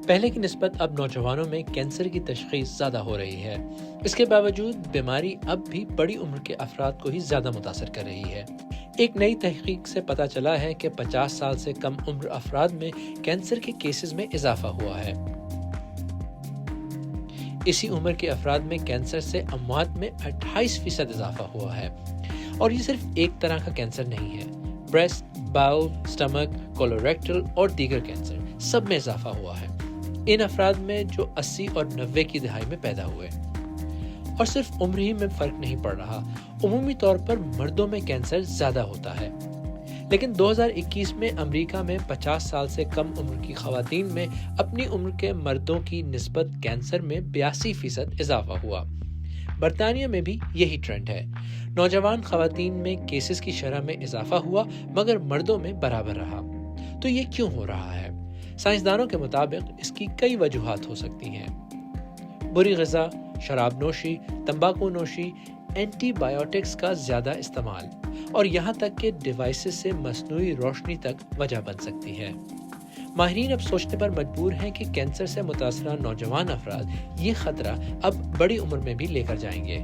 پہلے کی نسبت اب نوجوانوں میں کینسر کی تشخیص زیادہ ہو رہی ہے۔ اس کے باوجود بیماری اب بھی بڑی عمر کے افراد کو ہی زیادہ متاثر کر رہی ہے۔ ایک نئی تحقیق سے پتہ چلا ہے کہ 50 سال سے کم عمر افراد میں کینسر کے کیسز میں اضافہ ہوا ہے۔ اسی عمر کے افراد میں کینسر سے اموات میں 28% اضافہ ہوا ہے۔ اور یہ صرف ایک طرح کا کینسر نہیں ہے۔ بریسٹ، باؤل، سٹمک، کولوریکٹل اور دیگر کینسر سب میں اضافہ ہوا ہے۔ ان افراد میں جو 80 اور 90 کی دہائی میں پیدا ہوئے۔ اور صرف عمر ہی میں فرق نہیں پڑ رہا، عمومی طور پر مردوں میں کینسر زیادہ ہوتا ہے۔ لیکن 2021 میں امریکہ میں 50 سال سے کم عمر کی خواتین میں اپنی عمر کے مردوں کی نسبت کینسر میں 82% اضافہ ہوا۔ برطانیہ میں بھی یہی ٹرینڈ ہے۔ نوجوان خواتین میں کیسز کی شرح میں اضافہ ہوا مگر مردوں میں برابر رہا۔ تو یہ کیوں ہو رہا ہے؟ سائنسدانوں کے مطابق اس کی کئی وجوہات ہو سکتی ہیں۔ بری غذا، شراب نوشی، تمباکو نوشی، اینٹی بائیوٹکس کا زیادہ استعمال اور یہاں تک کہ ڈیوائسز سے مصنوعی روشنی تک وجہ بن سکتی ہے۔ ماہرین اب سوچنے پر مجبور ہیں کہ کینسر سے متاثرہ نوجوان افراد یہ خطرہ اب بڑی عمر میں بھی لے کر جائیں گے۔